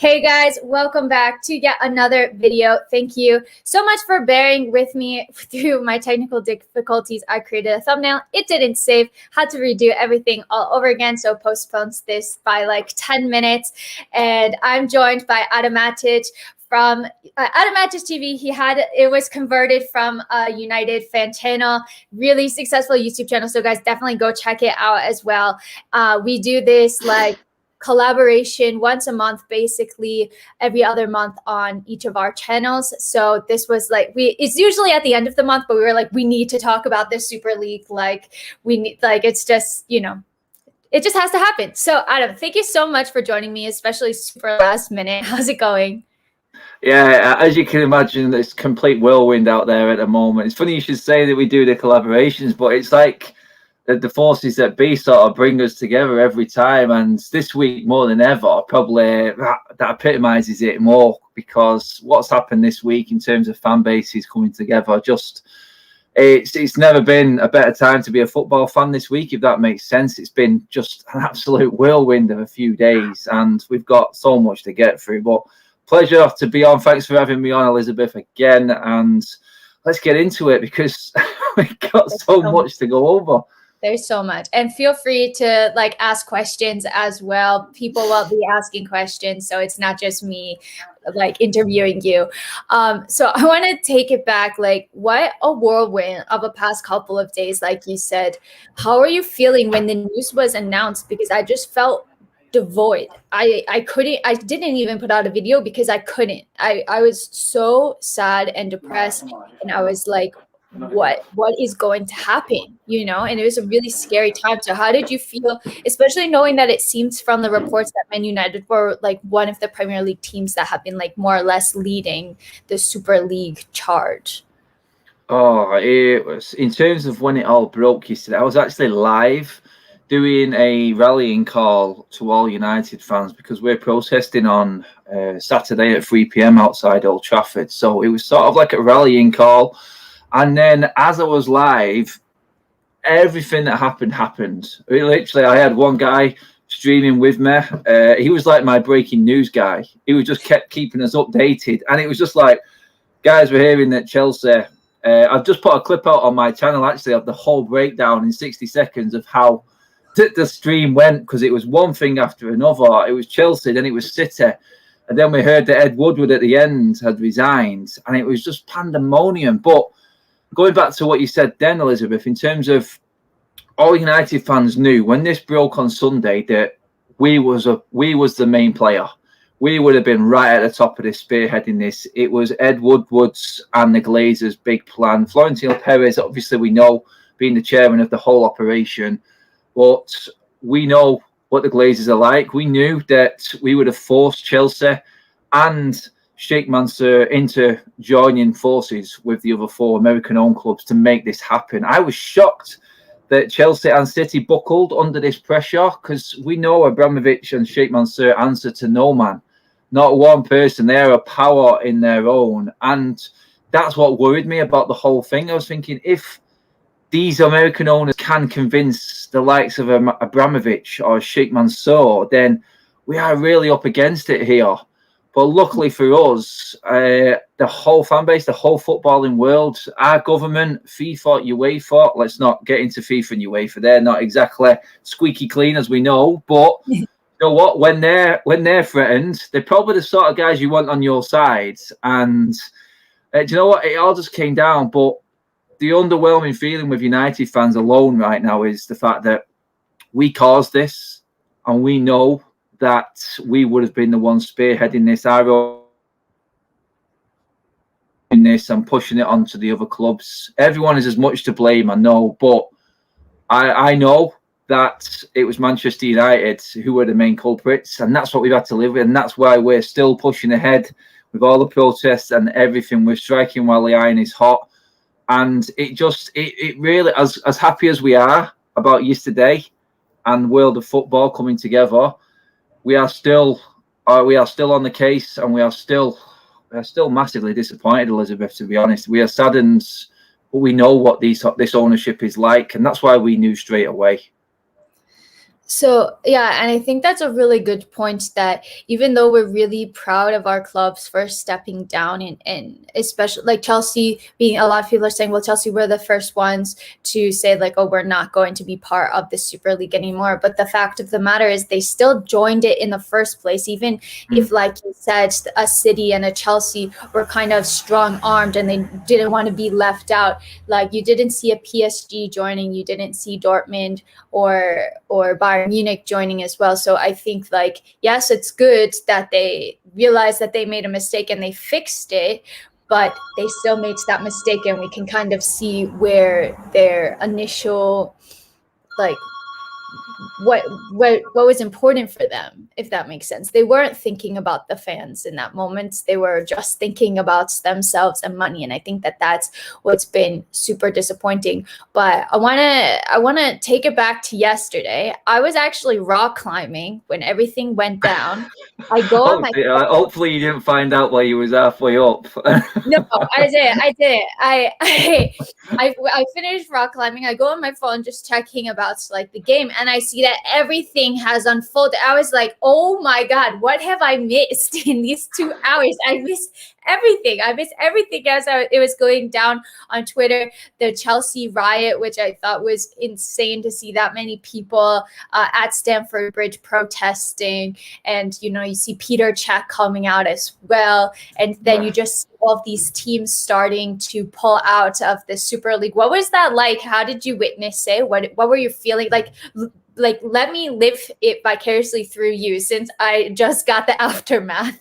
Hey guys, welcome back to yet another video. Thank you so much for bearing with me through my technical difficulties. I created a thumbnail, it didn't save, had to redo everything all over again, so postponed this by like 10 minutes. And I'm joined by Adam Matic from Adam Matic TV. It was converted from a United fan channel, really successful YouTube channel. So guys, definitely go check it out as well. We do this like collaboration once a month, basically every other month on each of our channels. So this was like, it's usually at the end of the month, but we were like, we need to talk about this Super League. It's just, it just has to happen. So Adam, thank you so much for joining me, especially super last minute. How's it going? Yeah, as you can imagine, it's complete whirlwind out there at the moment. It's funny you should say that we do the collaborations, but it's like the forces that be sort of bring us together every time. And this week, more than ever, probably that epitomizes it more, because what's happened this week in terms of fan bases coming together, just it's never been a better time to be a football fan this week, if that makes sense. It's been just an absolute whirlwind of a few days, and we've got so much to get through. But pleasure to be on. Thanks for having me on, Elizabeth, again. And let's get into it, because we've got so much to go over. There's so much. And feel free to like ask questions as well. People will be asking questions, so it's not just me like interviewing you. So I want to take it back. Like, what a whirlwind of a past couple of days, like you said. How are you feeling when the news was announced? Because I just felt devoid. I didn't even put out a video because I couldn't. I was so sad and depressed, and I was like, what is going to happen, and it was a really scary time. So how did you feel, especially knowing that it seems from the reports that Man United were like one of the Premier League teams that have been like more or less leading the Super League charge? Oh, it was, in terms of when it all broke yesterday, I was actually live doing a rallying call to all United fans, because we're protesting on Saturday at 3 p.m. outside Old Trafford. So it was sort of like a rallying call. And then as I was live, everything that happened. Literally, I had one guy streaming with me. He was like my breaking news guy. He was just kept keeping us updated. And it was just like, guys, we're hearing that Chelsea... I've just put a clip out on my channel, actually, of the whole breakdown in 60 seconds of how the stream went, because it was one thing after another. It was Chelsea, then it was City. And then we heard that Ed Woodward at the end had resigned. And it was just pandemonium. But going back to what you said then, Elizabeth, in terms of all United fans knew when this broke on Sunday that we was the main player. We would have been right at the top of this, spearheading this. It was Ed Woodward's and the Glazers' big plan. Florentino Perez, obviously, we know, being the chairman of the whole operation. But we know what the Glazers are like. We knew that we would have forced Chelsea and Sheikh Mansour into joining forces with the other four American-owned clubs to make this happen. I was shocked that Chelsea and City buckled under this pressure, because we know Abramovich and Sheikh Mansour answer to no man, not one person. They are a power in their own, and that's what worried me about the whole thing. I was thinking, if these American owners can convince the likes of Abramovich or Sheikh Mansour, then we are really up against it here. But luckily for us, the whole fan base, the whole footballing world, our government, FIFA, UEFA, let's not get into FIFA and UEFA. They're not exactly squeaky clean, as we know. But you know what? When they're threatened, they're probably the sort of guys you want on your side. And do you know what? It all just came down. But the underwhelming feeling with United fans alone right now is the fact that we caused this, and we know that we would have been the ones spearheading this, in this, and pushing it onto the other clubs. Everyone is as much to blame, I know, but I know that it was Manchester United who were the main culprits, and that's what we've had to live with, and that's why we're still pushing ahead with all the protests and everything. We're striking while the iron is hot, and it really, as happy as we are about yesterday and world of football coming together, we are still on the case, and we are still massively disappointed, Elizabeth, to be honest. We are saddened, but we know what this ownership is like, and that's why we knew straight away. So, yeah, and I think that's a really good point that even though we're really proud of our clubs for stepping down and especially like Chelsea being, a lot of people are saying, well, Chelsea were the first ones to say like, oh, we're not going to be part of the Super League anymore. But the fact of the matter is they still joined it in the first place, even if, like you said, a City and a Chelsea were kind of strong armed and they didn't want to be left out. Like you didn't see a PSG joining, you didn't see Dortmund or Bayern Munich joining as well. So I think like, yes, it's good that they realized that they made a mistake and they fixed it, but they still made that mistake, and we can kind of see where their initial like what was important for them, if that makes sense. They weren't thinking about the fans in that moment. They were just thinking about themselves and money, and I think that that's what's been super disappointing. But I want to take it back to yesterday. I was actually rock climbing when everything went down. I go on my Hopefully you didn't find out while you was halfway up. No, I did. I finished rock climbing. I go on my phone just checking about like the game, and I see that everything has unfolded. I was like, oh my God, what have I missed in these 2 hours? I missed everything. As it was going down on Twitter. The Chelsea riot, which I thought was insane to see that many people at Stamford Bridge protesting. And, you see Peter Cech coming out as well. And then you just see all of these teams starting to pull out of the Super League. What was that like? How did you witness it? What were you feeling? Like, let me live it vicariously through you, since I just got the aftermath.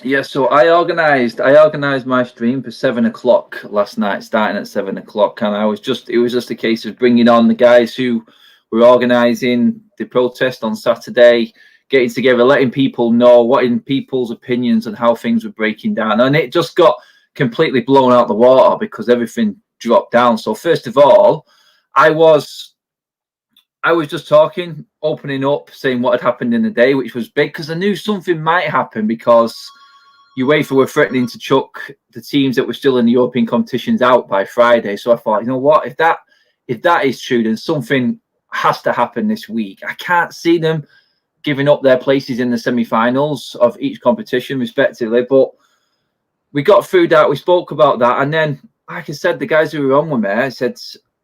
Yeah, so I organised my stream for 7 o'clock last night, starting at 7 o'clock, and it was just a case of bringing on the guys who were organising the protest on Saturday, getting together, letting people know what in people's opinions and how things were breaking down, and it just got completely blown out the water because everything dropped down. So first of all, I was just talking, opening up, saying what had happened in the day, which was big because I knew something might happen because UEFA were threatening to chuck the teams that were still in the European competitions out by Friday. So I thought, you know what, if that is true, then something has to happen this week. I can't see them giving up their places in the semi-finals of each competition, respectively. But we got through that. We spoke about that, and then, like I said, the guys who were on with me, I said,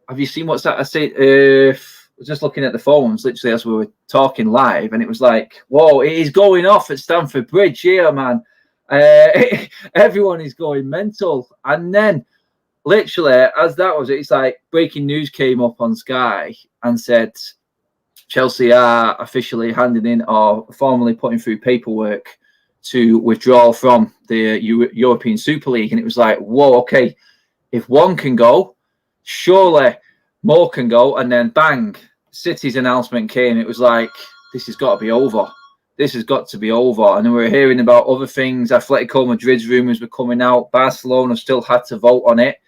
"Have you seen what's that?" I said, I was just looking at the phones, literally as we were talking live, and it was like, "Whoa, it is going off at Stamford Bridge here, man." Everyone is going mental. And then literally as that was, it's like breaking news came up on Sky and said Chelsea are officially handing in or formally putting through paperwork to withdraw from the European Super League. And it was like, whoa, okay, if one can go, surely more can go. And then bang, City's announcement came. It was like, this has got to be over. This has got to be over. And then we were hearing about other things. Atletico Madrid's rumours were coming out. Barcelona still had to vote on it.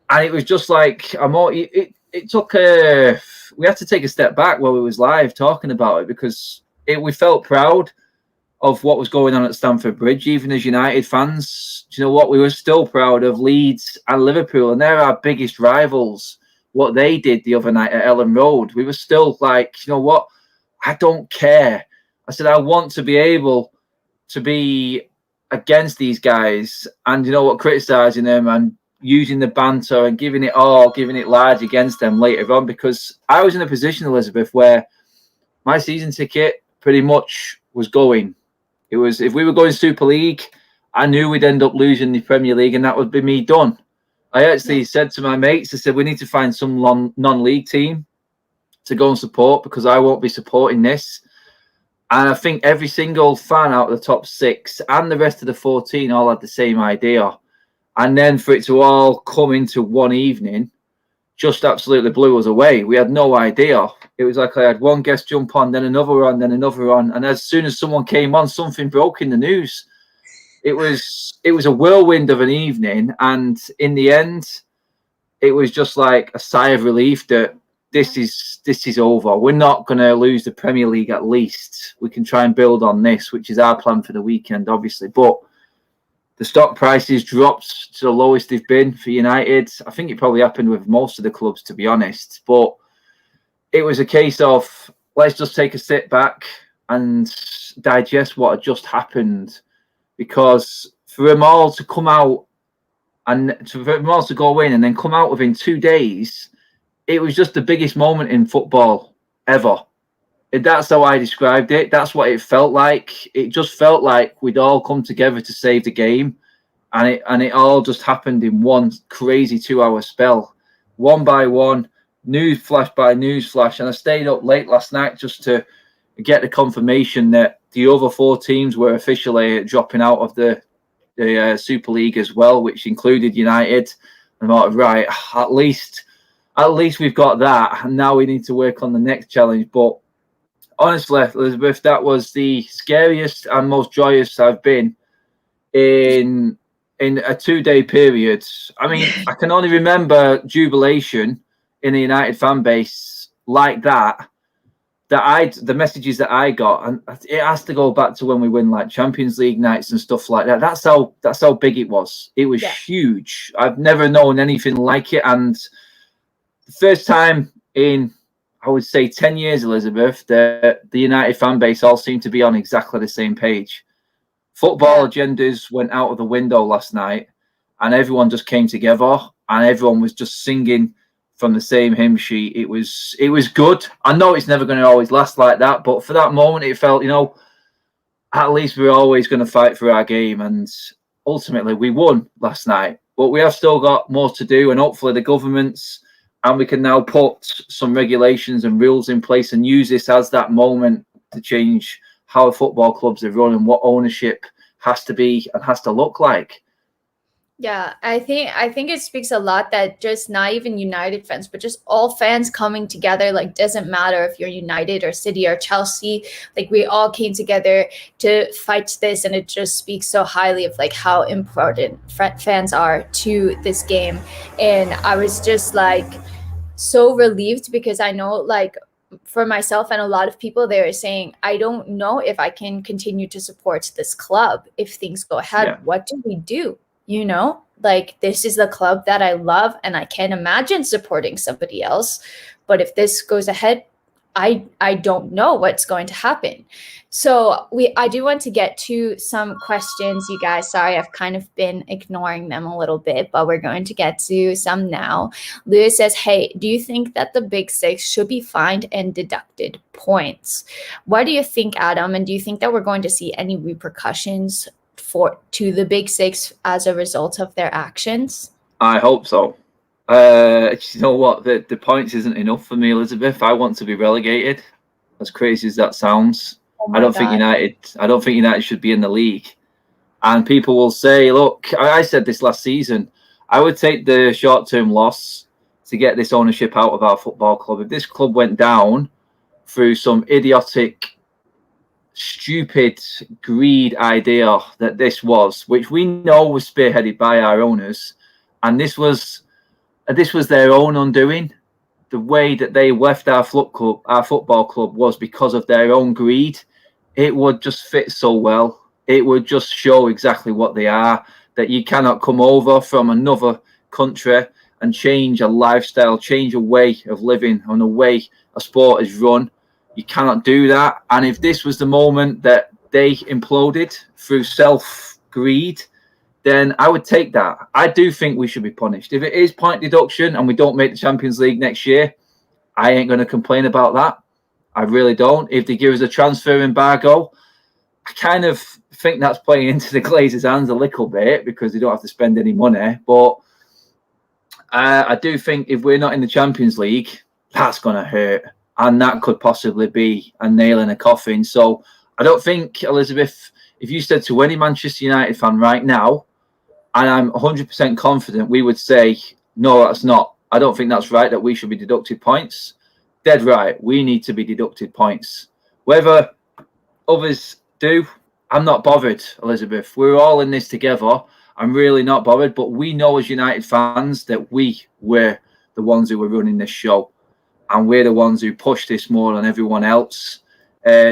And it was just like, it took we had to take a step back while we was live talking about it because we felt proud of what was going on at Stamford Bridge, even as United fans. Do you know what? We were still proud of Leeds and Liverpool, and they're our biggest rivals. What they did the other night at Ellen Road, we were still like, you know what? I don't care. I said, I want to be able to be against these guys and, you know what, criticising them and using the banter and giving it large against them later on, because I was in a position, Elizabeth, where my season ticket pretty much was going. It was, if we were going Super League, I knew we'd end up losing the Premier League and that would be me done. I actually said to my mates, I said, we need to find some non-league team to go and support because I won't be supporting this. And I think every single fan out of the top 6 and the rest of the 14 all had the same idea. And then for it to all come into one evening just absolutely blew us away. We had no idea. It was like I had one guest jump on, then another on, then another on. And as soon as someone came on, something broke in the news. It was a whirlwind of an evening. And in the end, it was just like a sigh of relief that this is over. We're not going to lose the Premier League at least. We can try and build on this, which is our plan for the weekend, obviously. But the stock prices dropped to the lowest they've been for United. I think it probably happened with most of the clubs, to be honest. But it was a case of let's just take a step back and digest what had just happened, because for them all to come out and for them all to go in and then come out within 2 days, it was just the biggest moment in football ever. That's how I described it. That's what it felt like. It just felt like we'd all come together to save the game, and it all just happened in one crazy 2-hour spell, one by one, news flash by news flash. And I stayed up late last night just to get the confirmation that the other 4 teams were officially dropping out of the Super League as well, which included United. And I thought, right, at least we've got that, and now we need to work on the next challenge. But honestly, Elizabeth, that was the scariest and most joyous I've been in a 2-day period. I mean, I can only remember jubilation in the United fan base like that. The messages that I got, and it has to go back to when we win like Champions League nights and stuff like that. That's how big it was. It was huge. I've never known anything like it, and the first time in, I would say, 10 years, Elizabeth, the United fan base all seemed to be on exactly the same page. Football agendas went out of the window last night, and everyone just came together, and everyone was just singing from the same hymn sheet. It was good. I know it's never going to always last like that, but for that moment, it felt, at least we're always going to fight for our game, and ultimately we won last night. But we have still got more to do, and hopefully the governments, and we can now put some regulations and rules in place and use this as that moment to change how football clubs are run and what ownership has to be and has to look like. Yeah, I think it speaks a lot that just not even United fans, but just all fans coming together, like doesn't matter if you're United or City or Chelsea, like we all came together to fight this, and it just speaks so highly of like how important fans are to this game. And I was just like so relieved, because I know like for myself and a lot of people, they were saying, I don't know if I can continue to support this club if things go ahead. Yeah. What do we do? Like this is the club that I love, and I can't imagine supporting somebody else. But if this goes ahead, I don't know what's going to happen. So I do want to get to some questions, you guys. Sorry, I've kind of been ignoring them a little bit, but we're going to get to some now. Lewis says, hey, do you think that the Big Six should be fined and deducted points? What do you think, Adam? And do you think that we're going to see any repercussions to the Big Six as a result of their actions? I hope so. You know what? The points isn't enough for me, Elizabeth. I want to be relegated. As crazy as that sounds, I don't think United should be in the league. And people will say, look, I said this last season, I would take the short-term loss to get this ownership out of our football club. If this club went down through some idiotic, stupid greed idea that this was, which we know was spearheaded by our owners, and this was their own undoing. The way that they left our football club was because of their own greed. It would just fit so well. It would just show exactly what they are, that you cannot come over from another country and change a lifestyle, change a way of living and a way a sport is run. You cannot do that. And if this was the moment that they imploded through self-greed, then I would take that. I do think we should be punished. If it is point deduction and we don't make the Champions League next year, I ain't going to complain about that. I really don't. If they give us a transfer embargo, I kind of think that's playing into the Glazers' hands a little bit, because they don't have to spend any money. But I do think if we're not in the Champions League, that's going to hurt. And that could possibly be a nail in a coffin. So I don't think, Elizabeth, if you said to any Manchester United fan right now, and I'm 100% confident, we would say, no, that's not. I don't think that's right, that we should be deducted points. Dead right. We need to be deducted points. Whether others do, I'm not bothered, Elizabeth. We're all in this together. I'm really not bothered. But we know as United fans that we were the ones who were running this show. And we're the ones who pushed this more than everyone else.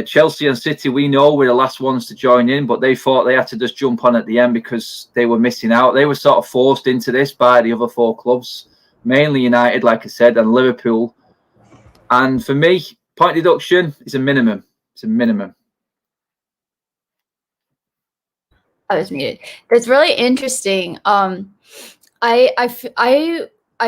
Chelsea and City, we know, were the last ones to join in, but they thought they had to just jump on at the end because they were missing out. They were sort of forced into this by the other 4 clubs, mainly United, like I said, and Liverpool. And for me, point deduction is a minimum. It's a minimum. I was muted. That's really interesting. I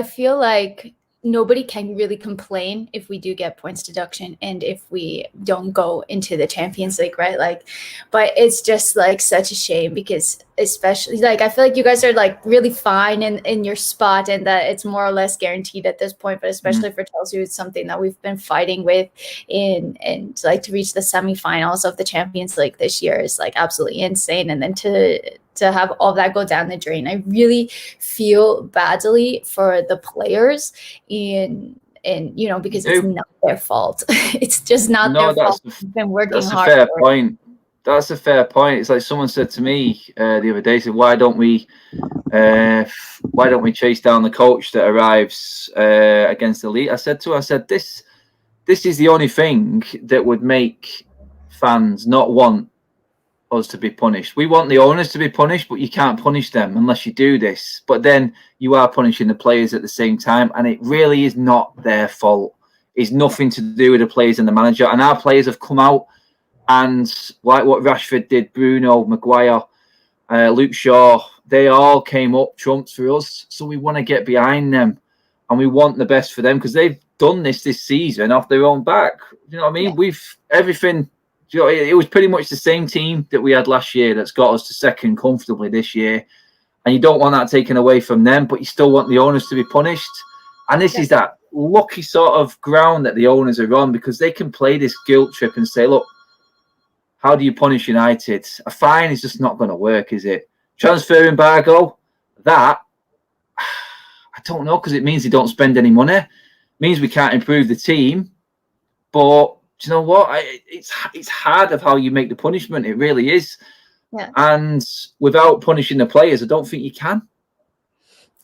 feel like nobody can really complain if we do get points deduction and if we don't go into the Champions League, right? Like, but it's just like such a shame because especially like I feel like you guys are like really fine in your spot and that it's more or less guaranteed at this point. But especially for Chelsea, it's something that we've been fighting with and like to reach the semifinals of the Champions League this year is like absolutely insane. And then to have all that go down the drain, I really feel badly for the players and you know, because it's not their fault. It's just not their fault. They've been working hard. That's a fair point. That's a fair point. It's like someone said to me the other day, said, why don't we chase down the coach that arrives against the league? I said, this is the only thing that would make fans not want us to be punished. We want the owners to be punished, but you can't punish them unless you do this. But then you are punishing the players at the same time, and it really is not their fault. It's nothing to do with the players and the manager. And our players have come out and, like what Rashford did, Bruno, Maguire, Luke Shaw, they all came up trumps for us. So we want to get behind them, and we want the best for them because they've done this season off their own back. You know what I mean? Yeah. Everything. You know, it was pretty much the same team that we had last year that's got us to second comfortably this year. And you don't want that taken away from them, but you still want the owners to be punished. And this is that lucky sort of ground that the owners are on because they can play this guilt trip and say, look, how do you punish United? A fine is just not going to work, is it? Transfer embargo, that, I don't know, because it means they don't spend any money. It means we can't improve the team. But do you know what? It's hard of how you make the punishment. It really is. Yeah. And without punishing the players, I don't think you can.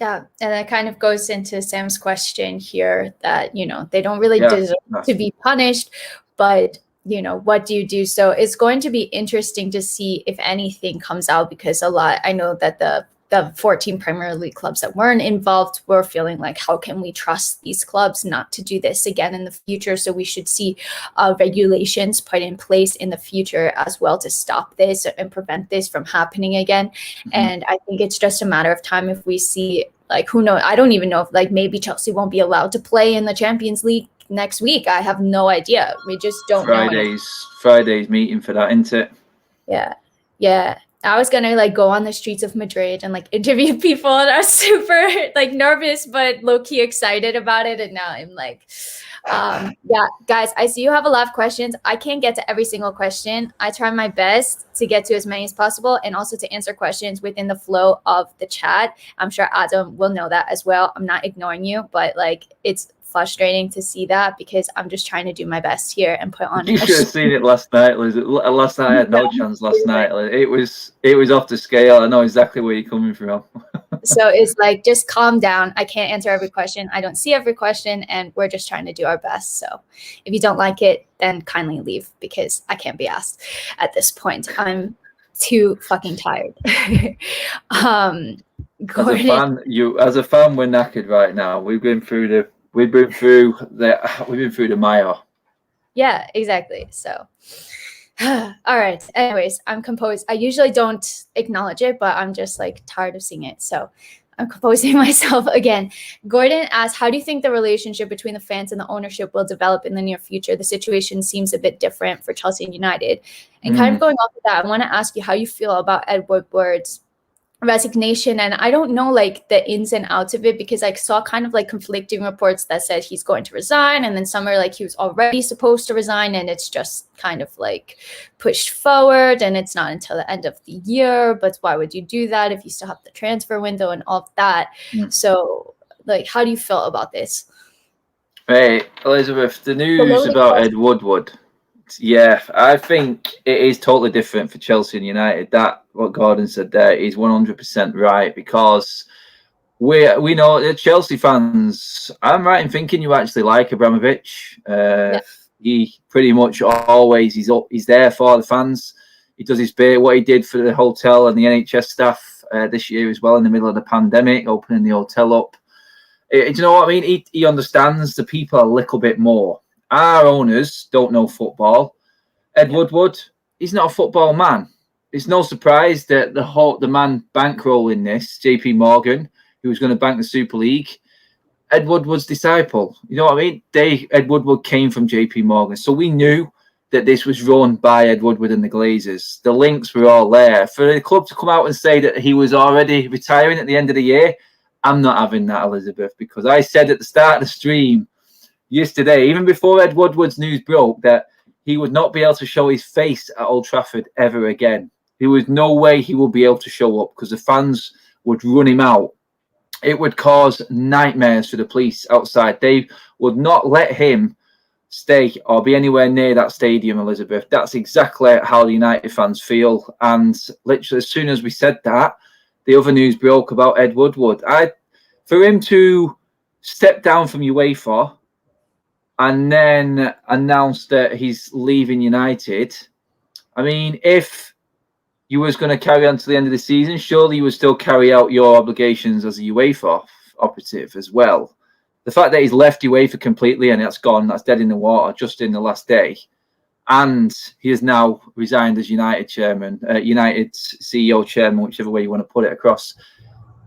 Yeah, and that kind of goes into Sam's question here that, you know, they don't really deserve to be punished, but, you know, what do you do? So it's going to be interesting to see if anything comes out because I know that the 14 Premier League clubs that weren't involved were feeling like, how can we trust these clubs not to do this again in the future? So we should see regulations put in place in the future as well to stop this and prevent this from happening again. Mm-hmm. And I think it's just a matter of time if we see, like, who knows? I don't even know if, like, maybe Chelsea won't be allowed to play in the Champions League next week. I have no idea. We just don't know. Friday's meeting for that, isn't it? Yeah. I was gonna like go on the streets of Madrid and like interview people and I was super like nervous but low-key excited about it. And now I'm like, yeah, guys, I see you have a lot of questions. I can't get to every single question. I try my best to get to as many as possible and also to answer questions within the flow of the chat. I'm sure Adam will know that as well. I'm not ignoring you, but like it's frustrating to see that because I'm just trying to do my best here and put on. You should have seen it last night, Liz. Last night I had no chance. Last night it was off the scale. I know exactly where you're coming from. So it's like, just calm down. I can't answer every question. I don't see every question, and we're just trying to do our best. So if you don't like it, then kindly leave because I can't be asked at this point. I'm too fucking tired. Gordon, as a fan, we're knackered right now. We've been through the mire. Yeah, exactly. So, all right. Anyways, I'm composed. I usually don't acknowledge it, but I'm just like tired of seeing it. So I'm composing myself again. Gordon asked, how do you think the relationship between the fans and the ownership will develop in the near future? The situation seems a bit different for Chelsea and United. And kind of going off of that, I want to ask you how you feel about Ed Woodward's resignation. And I don't know like the ins and outs of it because I saw kind of like conflicting reports that said he's going to resign, and then some are like he was already supposed to resign and it's just kind of like pushed forward and it's not until the end of the year. But why would you do that if you still have the transfer window and all of that? So like, how do you feel about this? Hey, Elizabeth, the news about Ed Woodward. Yeah, I think it is totally different for Chelsea and United. That what Gordon said there is 100% right because we know the Chelsea fans. I'm right in thinking you actually like Abramovich. He pretty much always he's there for the fans. He does his bit. What he did for the hotel and the NHS staff this year as well in the middle of the pandemic, opening the hotel up. Do you know what I mean? He understands the people a little bit more. our owners don't know football. Ed Woodward, he's not a football man. It's no surprise that the man bankrolling this, JP Morgan, who was going to bank the Super League, Ed Woodward's disciple. You know what I mean? Ed Woodward came from JP Morgan. So we knew that this was run by Ed Woodward and the Glazers. The links were all there. For the club to come out and say that he was already retiring at the end of the year, I'm not having that, Elizabeth, because I said at the start of the stream yesterday, even before Ed Woodward's news broke, that he would not be able to show his face at Old Trafford ever again. There was no way he would be able to show up because the fans would run him out. It would cause nightmares for the police outside. They would not let him stay or be anywhere near that stadium, Elizabeth. That's exactly how the United fans feel. And literally, as soon as we said that, the other news broke about Ed Woodward. For him to step down from UEFA and then announce that he's leaving United, I mean, if you was going to carry on to the end of the season, surely you would still carry out your obligations as a UEFA operative as well. The fact that he's left UEFA completely and that's gone, that's dead in the water just in the last day, and he has now resigned as United chairman, United CEO chairman, whichever way you want to put it across.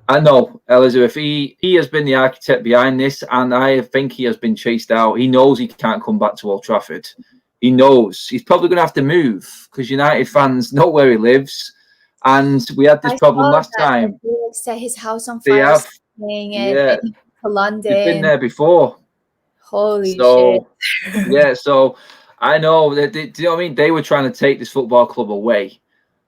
I know, Elizabeth, he has been the architect behind this, and I think he has been chased out. He knows he can't come back to Old Trafford. He knows he's probably going to have to move because United fans know where he lives, and we had this problem last time. They set his house on They fire, have, and to London. They've been there before. Holy shit! Yeah, so I know that. Do you know what I mean? They were trying to take this football club away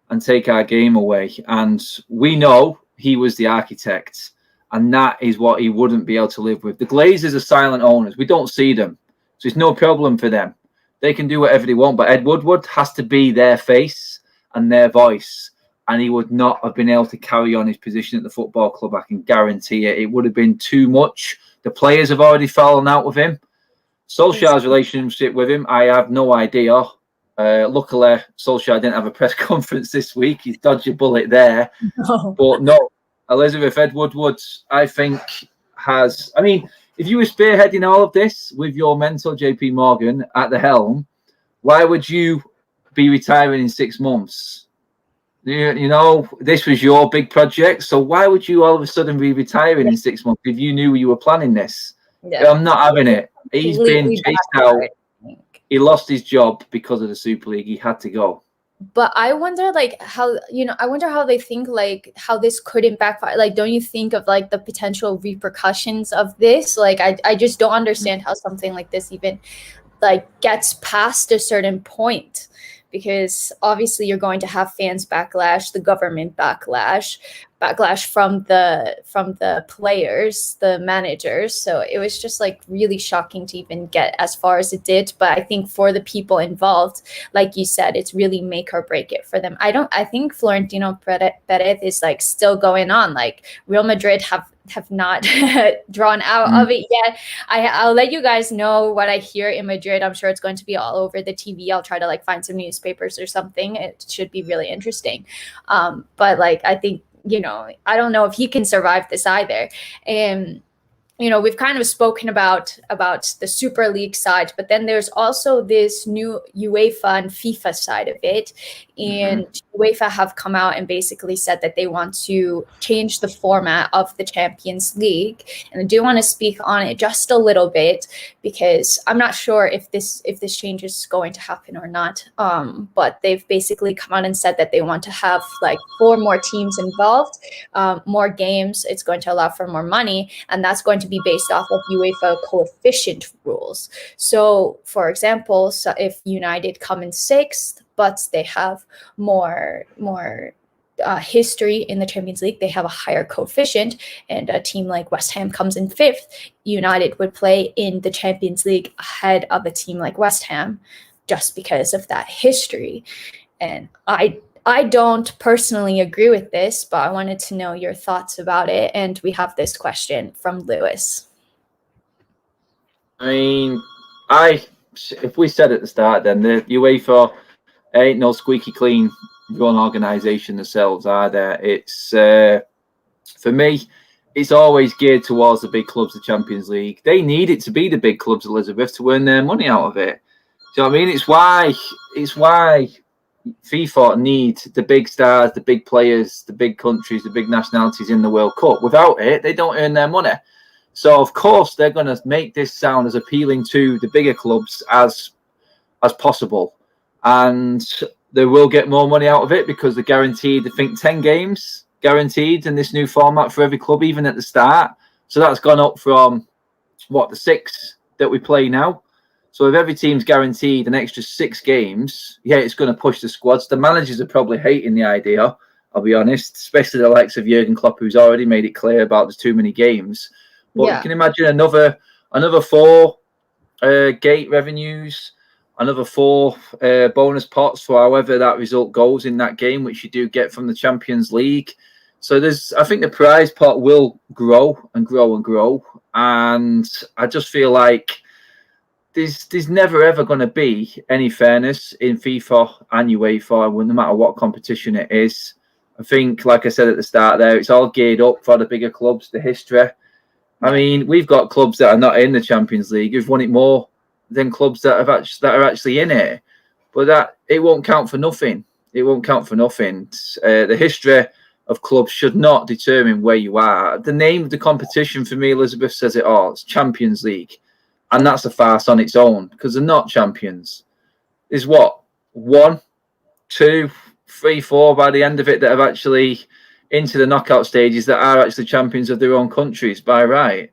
and take our game away, and we know he was the architect, and that is what he wouldn't be able to live with. The Glazers are silent owners. We don't see them, so it's no problem for them. They can do whatever they want, but Ed Woodward has to be their face and their voice, and he would not have been able to carry on his position at the football club. I can guarantee it. It would have been too much. The players have already fallen out with him. Solskjaer's relationship with him, I have no idea. Luckily, Solskjaer didn't have a press conference this week. He's dodged a bullet there. No. But no, Elizabeth, Ed Woodward, I think, has... I mean, if you were spearheading all of this with your mentor, JP Morgan, at the helm, why would you be retiring in 6 months? You know, this was your big project, so why would you all of a sudden be retiring in 6 months if you knew you were planning this? Yeah. I'm not having it. He's been chased out. He lost his job because of the Super League. He had to go. But I wonder, like, how, you know, I wonder how they think, like, how this couldn't backfire. Like, don't you think of, like, the potential repercussions of this? Like, I just don't understand how something like this even, like, gets past a certain point. Because obviously you're going to have fans backlash, the government backlash from the players, the managers. So it was just like really shocking to even get as far as it did. But I think for the people involved, like you said, it's really make or break it for them. I think Florentino Perez is like still going on. Like Real Madrid have not drawn out of it yet. I'll let you guys know what I hear in Madrid. I'm sure it's going to be all over the TV. I'll try to like find some newspapers or something. It should be really interesting. But like, I think, you know, I don't know if he can survive this either. And you know, we've kind of spoken about the Super League side, but then there's also this new UEFA and FIFA side of it. And UEFA have come out and basically said that they want to change the format of the Champions League. And I do want to speak on it just a little bit because I'm not sure if this change is going to happen or not. But they've basically come out and said that they want to have like 4 more teams involved, more games. It's going to allow for more money, and that's going to be based off of UEFA coefficient rules. So, for example, so if United come in 6th, but they have more history in the Champions League, they have a higher coefficient, and a team like West Ham comes in 5th, United would play in the Champions League ahead of a team like West Ham just because of that history. And I don't personally agree with this, but I wanted to know your thoughts about it. And we have this question from Lewis. I mean, if we said at the start, then the UEFA ain't no squeaky clean run organisation themselves, are there? It's for me, it's always geared towards the big clubs, the Champions League. They need it to be the big clubs, Elizabeth, to earn their money out of it. Do you know what I mean? It's why FIFA need the big stars, the big players, the big countries, the big nationalities in the World Cup. Without it, they don't earn their money. So, of course, they're going to make this sound as appealing to the bigger clubs as possible. And they will get more money out of it because they're guaranteed, I think, 10 games guaranteed in this new format for every club, even at the start. So that's gone up from, the 6 that we play now. So if every team's guaranteed an extra 6 games, it's going to push the squads. The managers are probably hating the idea, I'll be honest, especially the likes of Jurgen Klopp, who's already made it clear about there's too many games. But you can imagine another 4 gate revenues, another 4 bonus pots for however that result goes in that game, which you do get from the Champions League. So I think the prize pot will grow and grow and grow. And I just feel like there's never ever going to be any fairness in FIFA and UEFA, no matter what competition it is. I think, like I said at the start there, it's all geared up for the bigger clubs, the history. I mean, we've got clubs that are not in the Champions League who've won it more than clubs that are actually in it. But that it won't count for nothing. It won't count for nothing. The history of clubs should not determine where you are. The name of the competition for me, Elizabeth, says it all. It's Champions League. And that's a farce on its own because they're not champions. There's 1, 2, 3, 4 by the end of it that have actually into the knockout stages that are actually champions of their own countries by right.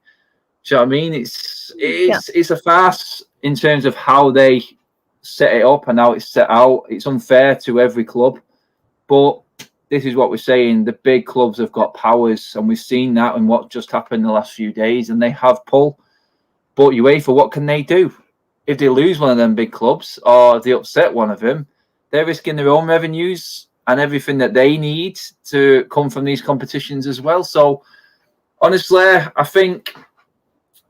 Do you know what I mean? It's a farce in terms of how they set it up and how it's set out. It's unfair to every club. But this is what we're saying. The big clubs have got powers, and we've seen that in what just happened in the last few days, and they have pull. But UEFA, what can they do? If they lose one of them big clubs or if they upset one of them, they're risking their own revenues and everything that they need to come from these competitions as well. So, honestly, I think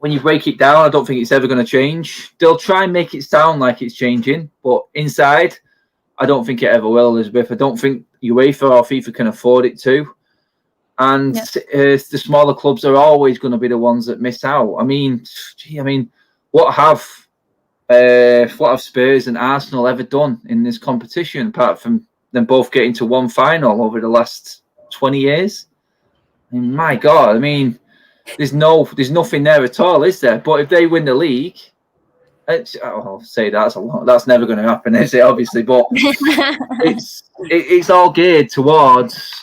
when you break it down, I don't think it's ever going to change. They'll try and make it sound like it's changing, but inside, I don't think it ever will, Elizabeth. I don't think UEFA or FIFA can afford it to. And the smaller clubs are always going to be the ones that miss out. I mean, what have Spurs and Arsenal ever done in this competition apart from them both getting to one final over the last 20 years? I mean, my God, I mean, there's nothing there at all, is there? But if they win the league, I'll say that's never going to happen, is it? Obviously, but it's all geared towards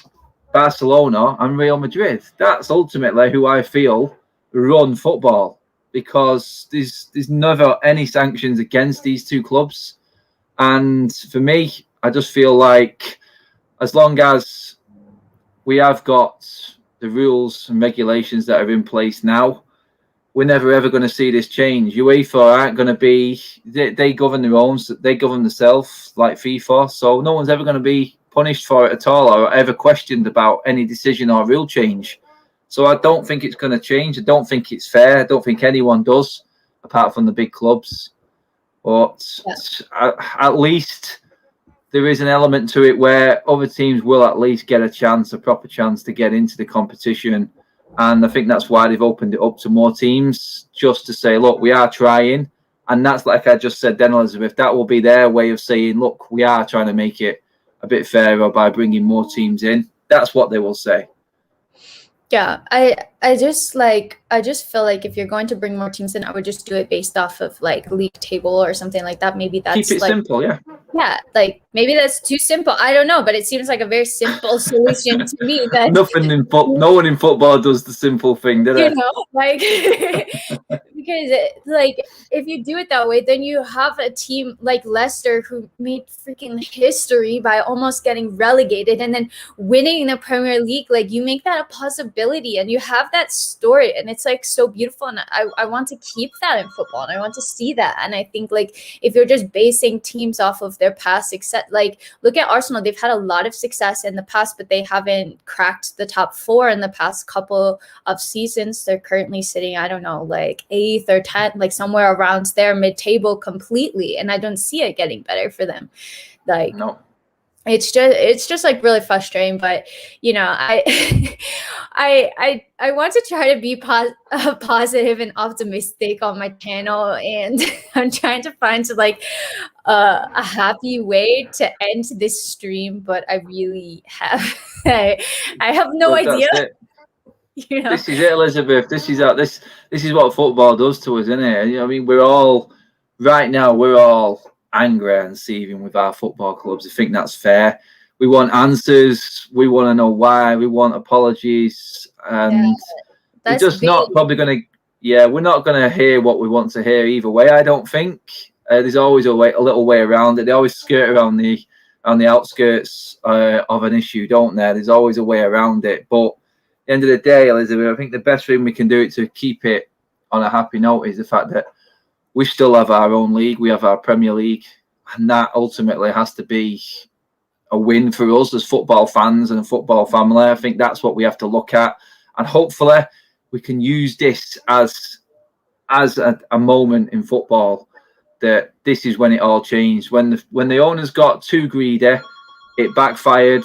Barcelona and Real Madrid. That's ultimately who I feel run football, because there's never any sanctions against these two clubs. And for me, I just feel like as long as we have got the rules and regulations that are in place now, we're never ever going to see this change. UEFA aren't going to be, they govern their own, they govern themselves like FIFA. So no one's ever going to be punished for it at all or ever questioned about any decision or rule change. So I don't think it's going to change. I don't think it's fair. I don't think anyone does, apart from the big clubs. But at least there is an element to it where other teams will at least get a proper chance to get into the competition. And I think that's why they've opened it up to more teams, just to say, look, we are trying. And that's, like I just said then, Elizabeth, that will be their way of saying, look, we are trying to make it a bit fairer by bringing more teams in. That's what they will say. Yeah, I just feel like if you're going to bring more teams in, I would just do it based off of like league table or something like that. Maybe that's keep it simple, yeah. Yeah, like maybe that's too simple. I don't know, but it seems like a very simple solution to me. That no one in football does the simple thing, do they? You know, like because like if you do it that way, then you have a team like Leicester who made freaking history by almost getting relegated and then winning the Premier League. Like you make that a possibility, and you have that story, and it's like so beautiful. And I want to keep that in football, and I want to see that. And I think like if you're just basing teams off of their past success, like look at Arsenal, they've had a lot of success in the past, but they haven't cracked the top 4 in the past couple of seasons. They're currently sitting, I don't know, like 8th or 10th, like somewhere around there, mid-table completely, and I don't see it getting better for them. Like no. it's just like really frustrating, but I I want to try to be positive and optimistic on my channel, and I'm trying to find like a happy way to end this stream, but I really have I have no But idea. that's it. This is it, Elizabeth. This is what football does to us, isn't it? I mean, we're all angry and seething with our football clubs. I think that's fair. We want answers. We want to know why. We want apologies, and we're That's just big. not probably going to. Yeah, we're not going to hear what we want to hear either way. I don't think there's always a little way around it. They always skirt around the outskirts of an issue, don't they? There's always a way around it, but at the end of the day, Elizabeth, I think the best thing we can do to keep it on a happy note is the fact that we still have our own league. We have our Premier League, and that ultimately has to be a win for us as football fans and a football family. I think that's what we have to look at, and hopefully we can use this as a moment in football that this is when it all changed. When the owners got too greedy, it backfired.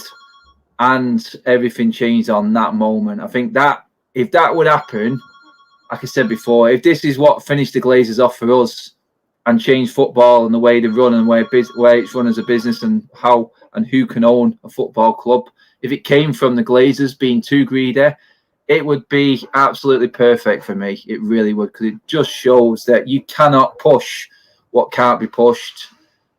And everything changed on that moment. I think that if that would happen, like I said before, if this is what finished the Glazers off for us and changed football and the way they run and where it's run as a business and how and who can own a football club, if it came from the Glazers being too greedy, it would be absolutely perfect for me. It really would, because it just shows that you cannot push what can't be pushed.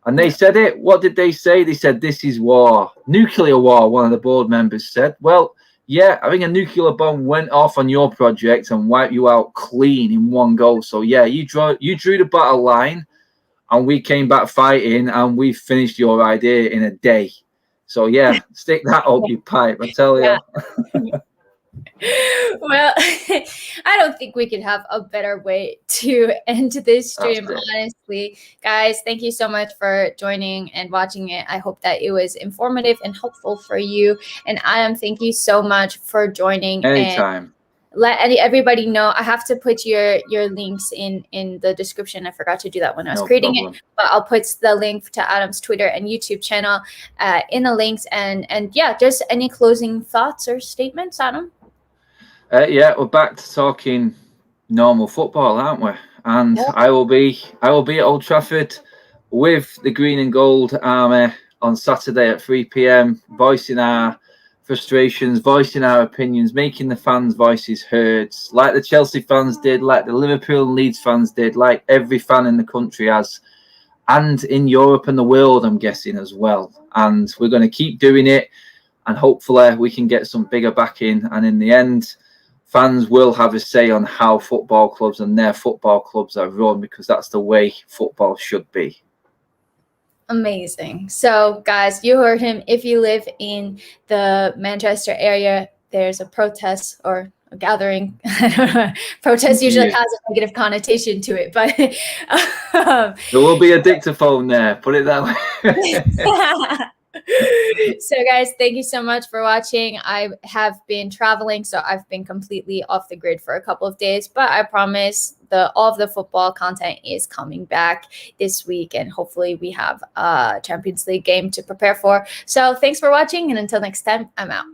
And they said it. What did they say? They said, this is war. Nuclear war, one of the board members said. Well, yeah, I think a nuclear bomb went off on your project and wiped you out clean in one go. So, yeah, you drew the battle line, and we came back fighting, and we finished your idea in a day. So, yeah, stick that up your pipe, I tell you. Well, I don't think we could have a better way to end this stream, honestly. Guys, thank you so much for joining and watching it. I hope that it was informative and helpful for you. And Adam, thank you so much for joining. Anytime. And let everybody know. I have to put your links in the description. I forgot to do that when I was creating it, but I'll put the link to Adam's Twitter and YouTube channel in the links. And yeah, just any closing thoughts or statements, Adam? Yeah, we're back to talking normal football, aren't we? And yep. I will be at Old Trafford with the green and gold army on Saturday at 3 p.m, voicing our frustrations, voicing our opinions, making the fans' voices heard, like the Chelsea fans did, like the Liverpool and Leeds fans did, like every fan in the country has, and in Europe and the world, I'm guessing, as well. And we're going to keep doing it, and hopefully we can get some bigger backing, and in the end, fans will have a say on how football clubs and their football clubs are run, because that's the way football should be. Amazing. So, guys, you heard him. If you live in the Manchester area, there's a protest or a gathering. Protest usually has a negative connotation to it, but there will be a dictaphone there. Put it that way. So guys, thank you so much for watching. I have been traveling, so I've been completely off the grid for a couple of days, but I promise all of the football content is coming back this week, and hopefully we have a Champions League game to prepare for. So thanks for watching, and until next time, I'm out.